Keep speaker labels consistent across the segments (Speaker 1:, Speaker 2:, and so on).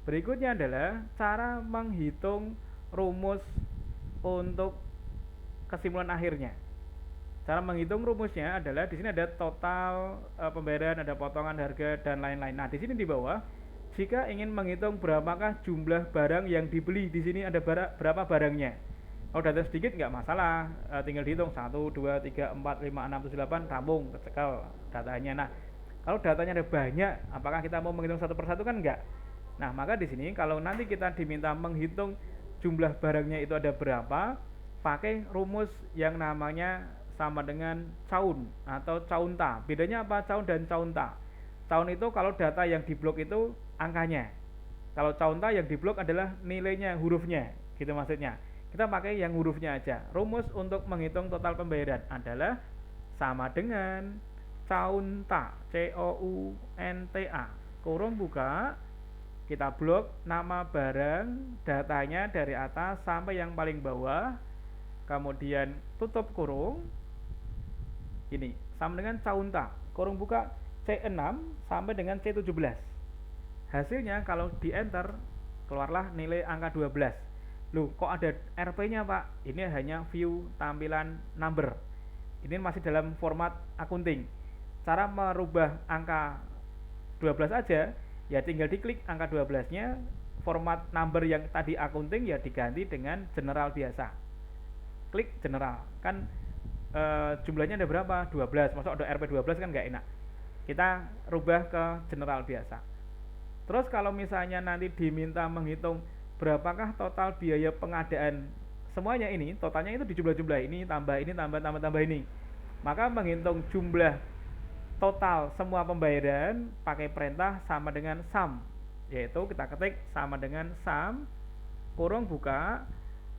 Speaker 1: Berikutnya adalah cara menghitung rumus untuk kesimpulan akhirnya. Cara menghitung rumusnya adalah di sini ada total pembayaran, ada potongan harga dan lain-lain. Nah, di sini di bawah jika ingin menghitung berapakah jumlah barang yang dibeli, di sini ada berapa barangnya. Kalau data sedikit nggak masalah, tinggal dihitung 1, 2, 3, 4, 5, 6, 7, 8, tampung, kecekal datanya. Nah, kalau datanya ada banyak, apakah kita mau menghitung satu persatu kan enggak? Nah, maka di sini kalau nanti kita diminta menghitung jumlah barangnya itu ada berapa, pakai rumus yang namanya sama dengan caun atau caunta. Bedanya apa caun dan caunta? Caun itu kalau data yang diblok itu angkanya. Kalau caunta yang diblok adalah nilainya, hurufnya, gitu maksudnya. Kita pakai yang hurufnya aja. Rumus untuk menghitung total pembayaran adalah sama dengan caunta, COUNTA, kurung buka, kita blok nama barang, datanya dari atas sampai yang paling bawah, kemudian tutup kurung, ini sama dengan caunta, kurung buka C6 sampai dengan C17. Hasilnya kalau di enter keluarlah nilai angka 12. Loh, kok ada RP-nya Pak? Ini hanya view tampilan number. Ini masih dalam format akunting. Cara merubah angka 12 aja, ya tinggal diklik angka 12-nya, format number yang tadi akunting ya diganti dengan general biasa. Klik general. Kan jumlahnya ada berapa? 12. Masuk ada RP 12 kan nggak enak. Kita rubah ke general biasa. Terus kalau misalnya nanti diminta menghitung berapakah total biaya pengadaan semuanya, ini totalnya itu dijumlah-jumlah, ini tambah ini tambah ini, maka menghitung jumlah total semua pembayaran pakai perintah sama dengan sum, yaitu kita ketik sama dengan sum kurung buka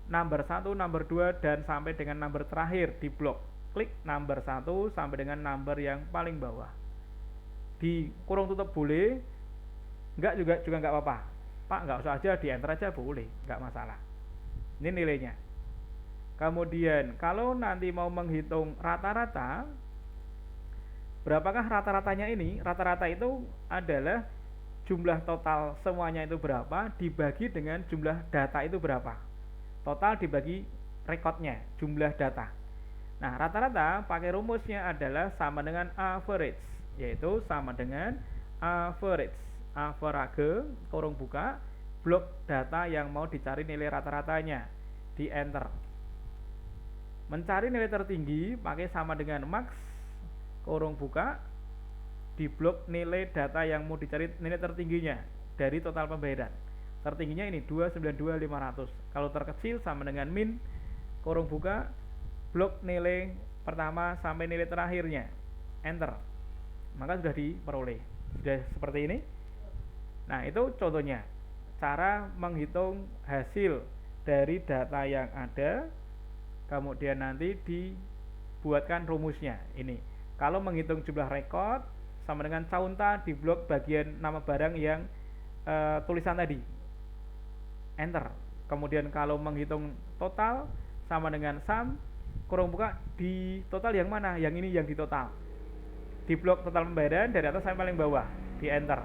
Speaker 1: number 1, number 2 dan sampai dengan number terakhir di blok. Klik number 1 sampai dengan number yang paling bawah. Di kurung tutup boleh, enggak juga enggak apa-apa. Pak, enggak usah aja, di enter aja boleh, enggak masalah. Ini nilainya. Kemudian kalau nanti mau menghitung rata-rata, berapakah rata-ratanya ini? Rata-rata itu adalah jumlah total semuanya itu berapa dibagi dengan jumlah data itu berapa. Total dibagi rekodnya, jumlah data. Nah, rata-rata pakai rumusnya adalah sama dengan average, yaitu sama dengan average. Average, kurung buka, blok data yang mau dicari nilai rata-ratanya, di enter. Mencari nilai tertinggi pakai sama dengan max, kurung buka, di blok nilai data yang mau dicari nilai tertingginya dari total pembayaran. Tertingginya ini 292.500. Kalau terkecil sama dengan min, kurung buka, blok nilai pertama sampai nilai terakhirnya, enter. Maka sudah diperoleh. Sudah seperti ini. Nah, itu contohnya cara menghitung hasil dari data yang ada, kemudian nanti dibuatkan rumusnya. Ini kalau menghitung jumlah rekod sama dengan caunta di blok bagian nama barang yang tulisan tadi, enter. Kemudian kalau menghitung total sama dengan sum, kurung buka, di total yang mana? Yang ini yang di total. Di blok total pembayaran dari atas sampai paling bawah, di enter.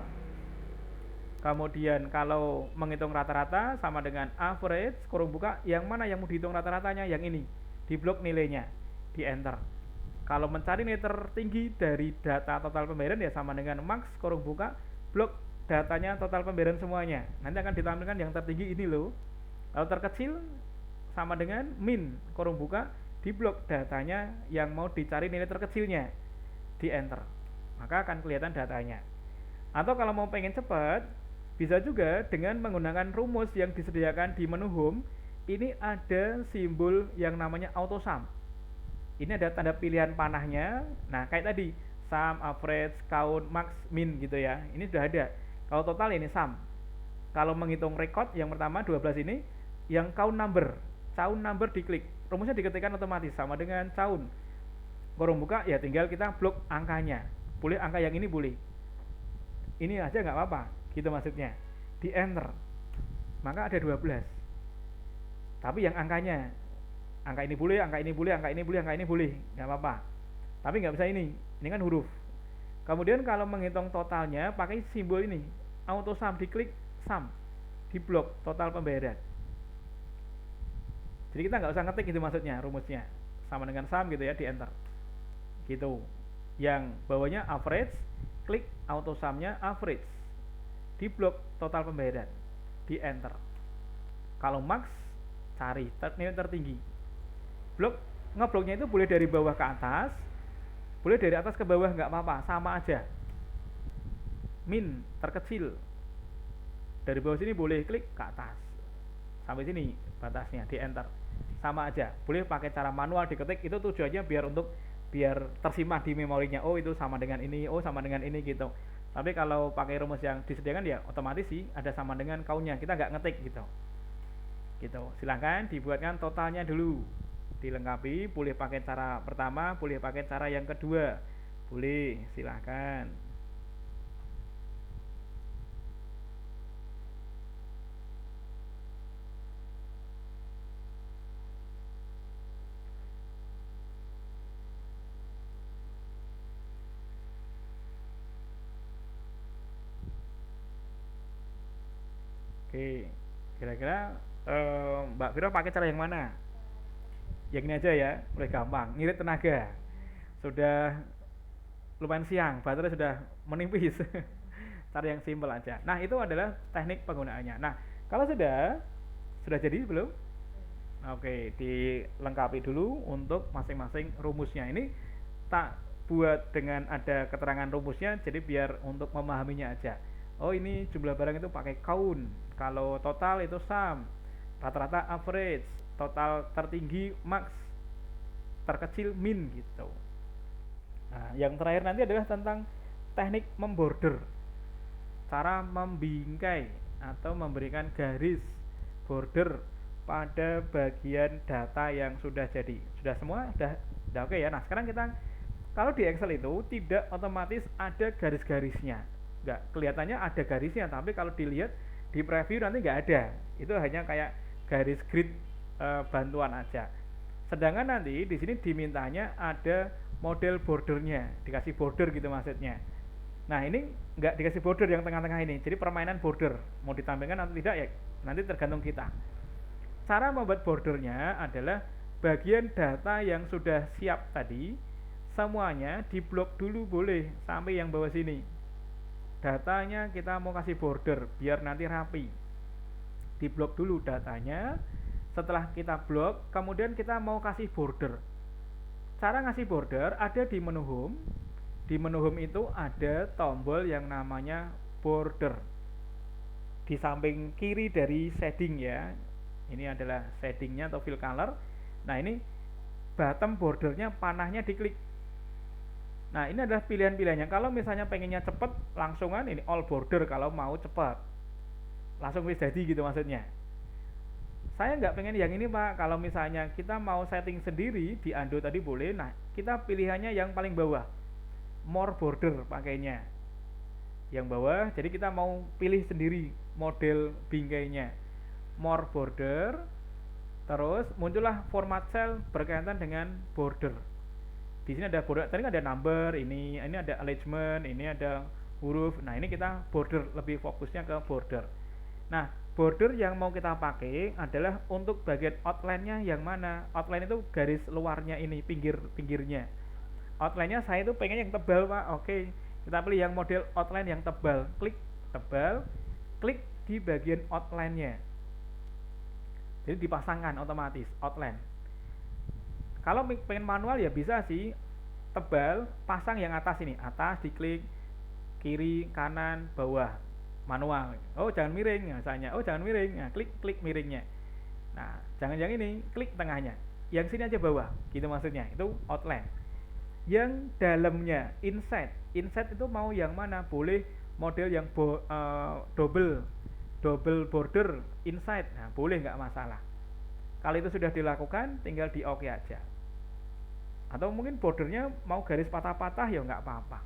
Speaker 1: Kemudian kalau menghitung rata-rata sama dengan average, kurung buka, yang mana yang mau dihitung rata-ratanya? Yang ini, di blok nilainya, di enter. Kalau mencari nilai tertinggi dari data total pembayaran ya sama dengan max, kurung buka, blok datanya total pembayaran semuanya. Nanti akan ditampilkan yang tertinggi ini loh. Kalau terkecil sama dengan min, kurung buka, di blok datanya yang mau dicari nilai terkecilnya, di enter. Maka akan kelihatan datanya. Atau kalau mau pengen cepat, bisa juga dengan menggunakan rumus yang disediakan di menu home. Ini ada simbol yang namanya auto sum. Ini ada tanda pilihan panahnya. Nah, kayak tadi, sum, average, count, max, min gitu ya. Ini sudah ada. Kalau total ini sum. Kalau menghitung record yang pertama 12 ini, yang count number diklik. Rumusnya diketikkan otomatis sama dengan count. Kurung buka ya tinggal kita blok angkanya. Boleh angka yang ini boleh. Ini aja nggak apa-apa, gitu maksudnya. Di enter. Maka ada 12. Tapi yang angkanya, angka ini boleh, angka ini boleh, angka ini boleh, angka ini boleh, nggak apa-apa. Tapi nggak bisa ini kan huruf. Kemudian kalau menghitung totalnya pakai simbol ini, auto sum, diklik sum. diblok total pembayaran. Jadi kita nggak usah ngetik gitu maksudnya rumusnya. Sama dengan sum gitu ya, di enter. Gitu. Yang bawahnya average, klik auto sumnya average. Diblok total pembayaran. Di enter. Kalau max, cari nilai tertinggi. Blok, ngebloknya itu boleh dari bawah ke atas, boleh dari atas ke bawah, nggak apa-apa, sama aja. Min, terkecil. Dari bawah sini boleh klik ke atas. Sampai sini batasnya, di enter. Sama aja, boleh pakai cara manual diketik, itu tujuannya biar tersimpan di memorinya. Oh itu sama dengan ini, oh sama dengan ini gitu. Tapi kalau pakai rumus yang disediakan ya otomatis sih ada sama dengan countnya, kita nggak ngetik gitu. Gitu. Silahkan dibuatkan totalnya dulu, dilengkapi. Boleh pakai cara pertama, boleh pakai cara yang kedua, boleh, silahkan. Oke, kira-kira Mbak Vira pakai cara yang mana? Yang ini aja ya, mulai gampang. Ngirit tenaga. Sudah lumayan siang, baterai sudah menipis. Cara yang simpel aja. Nah, itu adalah teknik penggunaannya. Nah, kalau sudah jadi belum? Oke, dilengkapi dulu untuk masing-masing rumusnya. Ini tak buat dengan ada keterangan rumusnya, jadi biar untuk memahaminya aja. Oh, ini jumlah barang itu pakai count. Kalau total itu sum. Rata-rata average. Total tertinggi max. Terkecil min gitu. Nah, yang terakhir nanti adalah tentang teknik memborder. Cara membingkai atau memberikan garis border pada bagian data yang sudah jadi. Sudah semua? Sudah oke ya. Nah, sekarang kita kalau di Excel itu tidak otomatis ada garis-garisnya. Nggak, kelihatannya ada garisnya, tapi kalau dilihat di preview nanti nggak ada. Itu hanya kayak garis grid bantuan aja. Sedangkan nanti di sini dimintanya ada model bordernya, dikasih border gitu maksudnya. Nah, ini nggak dikasih border yang tengah-tengah ini. Jadi permainan border mau ditampilkan atau tidak ya nanti tergantung kita. Cara membuat bordernya adalah bagian data yang sudah siap tadi semuanya diblok dulu boleh sampai yang bawah sini. Datanya kita mau kasih border biar nanti rapi. Diblok dulu datanya. Setelah kita blok, kemudian kita mau kasih border. Cara ngasih border ada di menu home. Di menu home itu ada tombol yang namanya border. Di samping kiri dari shading ya. Ini adalah shadingnya atau fill color. Nah, ini bottom bordernya panahnya diklik. Nah, ini adalah pilihan-pilihannya. Kalau misalnya pengennya cepat, langsungan ini all border kalau mau cepat. Langsung wis jadi gitu maksudnya. Saya nggak pengen yang ini Pak. Kalau misalnya kita mau setting sendiri di Ando tadi boleh. Nah, kita pilihannya yang paling bawah, more border pakainya yang bawah. Jadi kita mau pilih sendiri model bingkainya, more border. Terus muncullah format cell berkaitan dengan border. Di sini ada border, tadi ada number, ini ada alignment, ini ada huruf. Nah, ini kita border, lebih fokusnya ke border. Nah, border yang mau kita pakai adalah untuk bagian outline-nya yang mana? Outline itu garis luarnya ini, pinggirnya. Outline-nya saya itu pengen yang tebal Pak. Oke, kita pilih yang model outline yang tebal. Klik tebal, klik di bagian outline-nya. Jadi dipasangkan otomatis outline. Kalau pengen manual ya bisa sih, tebal, pasang yang atas ini, atas diklik, kiri, kanan, bawah, manual. Oh jangan miring misalnya, oh jangan miring, nah, klik miringnya. Nah jangan yang ini, klik tengahnya, yang sini aja bawah, gitu maksudnya. Itu outline. Yang dalamnya inside itu mau yang mana? Boleh model yang double border inside, nah boleh, nggak masalah. Kalau itu sudah dilakukan, tinggal di OK aja. Atau mungkin bordernya mau garis patah-patah ya nggak apa-apa.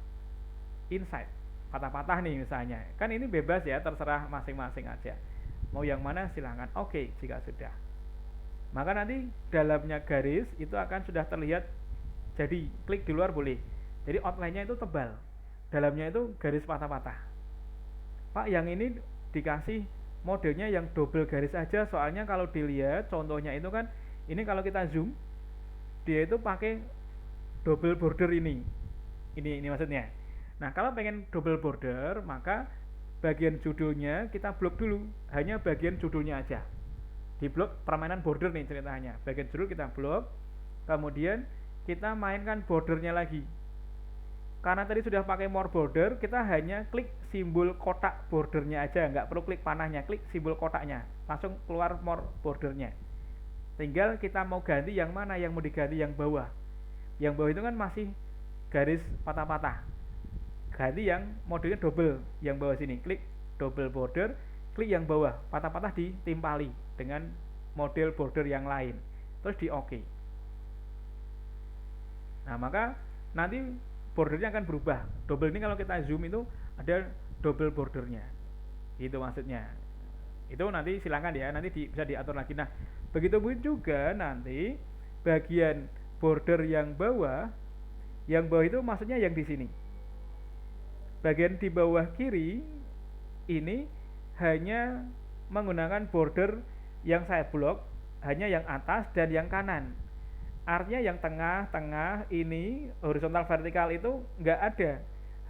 Speaker 1: Inside, patah-patah nih misalnya. Kan ini bebas ya, terserah masing-masing aja. Mau yang mana silahkan. Oke, jika sudah. Maka nanti dalamnya garis itu akan sudah terlihat. Jadi klik di luar boleh. Jadi outline-nya itu tebal. Dalamnya itu garis patah-patah. Pak, yang ini dikasih modenya yang double garis aja, soalnya kalau dilihat contohnya itu kan, ini kalau kita zoom dia itu pakai double border ini maksudnya. Nah, kalau pengen double border, maka bagian judulnya kita blok dulu, hanya bagian judulnya aja. Di blok permainan border nih ceritanya. Bagian judul kita blok, kemudian kita mainkan bordernya lagi. Karena tadi sudah pakai more border, kita hanya klik simbol kotak bordernya aja, nggak perlu klik panahnya, klik simbol kotaknya, langsung keluar more bordernya. Tinggal kita mau ganti yang mana, yang mau diganti yang bawah. Yang bawah itu kan masih garis patah-patah, ganti yang modelnya double, yang bawah sini klik double border, klik yang bawah patah-patah ditimpali dengan model border yang lain, terus di OK. Nah, maka nanti bordernya akan berubah. Double ini kalau kita zoom itu ada double bordernya, itu maksudnya. Itu nanti silakan ya, nanti bisa diatur lagi. Nah, begitu pun juga nanti bagian border yang bawah itu maksudnya yang di sini. Bagian di bawah kiri ini hanya menggunakan border yang saya blok, hanya yang atas dan yang kanan. Artinya yang tengah-tengah ini horizontal vertikal itu nggak ada,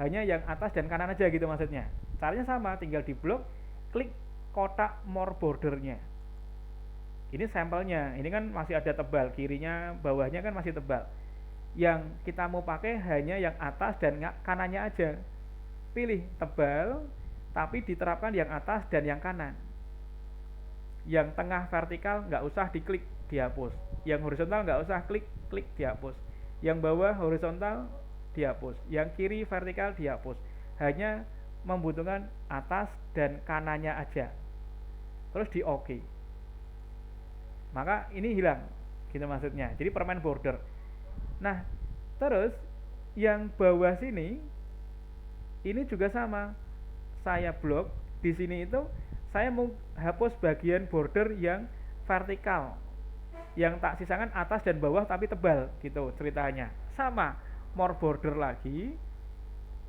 Speaker 1: hanya yang atas dan kanan aja gitu maksudnya. Caranya sama, tinggal di blok, klik kotak more bordernya. Ini sampelnya, ini kan masih ada tebal, kirinya bawahnya kan masih tebal. Yang kita mau pakai hanya yang atas dan kanannya aja. Pilih tebal, tapi diterapkan yang atas dan yang kanan. Yang tengah vertikal nggak usah diklik, dihapus. Yang horizontal nggak usah klik, dihapus. Yang bawah horizontal dihapus. Yang kiri vertikal dihapus. Hanya membutuhkan atas dan kanannya aja. Terus di OK. Maka ini hilang, gitu maksudnya. Jadi permain border. Nah, terus yang bawah sini ini juga sama. Saya blok di sini itu saya mau hapus bagian border yang vertikal. Yang tak sisakan atas dan bawah tapi tebal gitu ceritanya. Sama, more border lagi.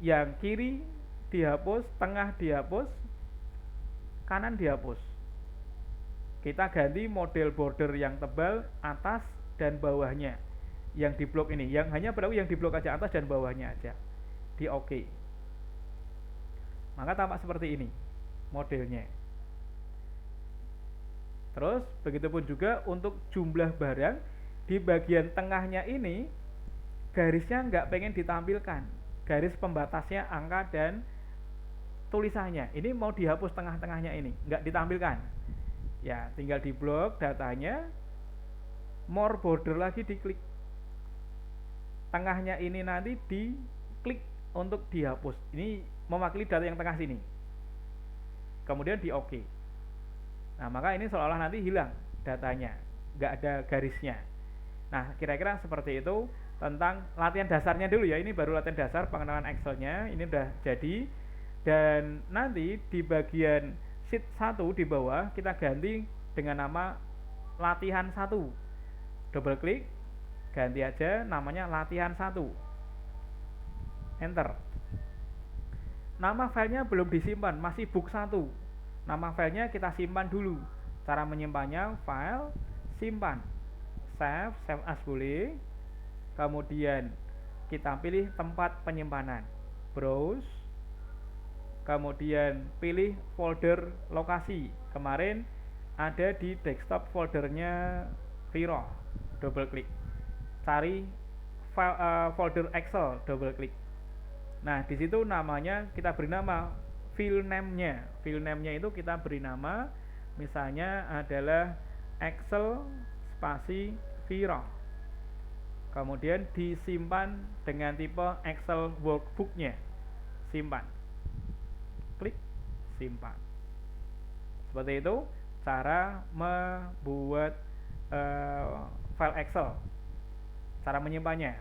Speaker 1: Yang kiri dihapus, tengah dihapus, kanan dihapus. Kita ganti model border yang tebal atas dan bawahnya. Yang di blok ini, yang hanya berlaku yang di blok aja, atas dan bawahnya aja. Di OK. Maka tampak seperti ini modelnya. Terus begitupun juga untuk jumlah barang, di bagian tengahnya ini garisnya nggak pengen ditampilkan, garis pembatasnya angka dan tulisannya ini mau dihapus, tengah-tengahnya ini nggak ditampilkan ya, tinggal di blok datanya, more border lagi diklik, tengahnya ini nanti diklik untuk dihapus, ini mewakili data yang tengah sini, kemudian di OK. Nah, maka ini seolah-olah nanti hilang datanya, nggak ada garisnya. Nah, kira-kira seperti itu tentang latihan dasarnya dulu ya. Ini baru latihan dasar pengenalan Excelnya, ini udah jadi. Dan nanti di bagian sheet 1 di bawah kita ganti dengan nama latihan 1. Double klik, ganti aja namanya latihan 1. Enter. Nama filenya belum disimpan, masih book 1. Nama filenya kita simpan dulu. Cara menyimpannya, file, simpan, save as boleh. Kemudian kita pilih tempat penyimpanan, browse. Kemudian pilih folder lokasi. Kemarin ada di desktop foldernya Viro, double klik. Cari file, folder Excel, double klik. Nah, di situ namanya kita beri nama file name-nya. File name-nya itu kita beri nama, misalnya adalah Excel spasi Viro. Kemudian disimpan dengan tipe Excel workbook-nya. Simpan. Klik simpan. Seperti itu cara membuat file Excel, cara menyimpannya.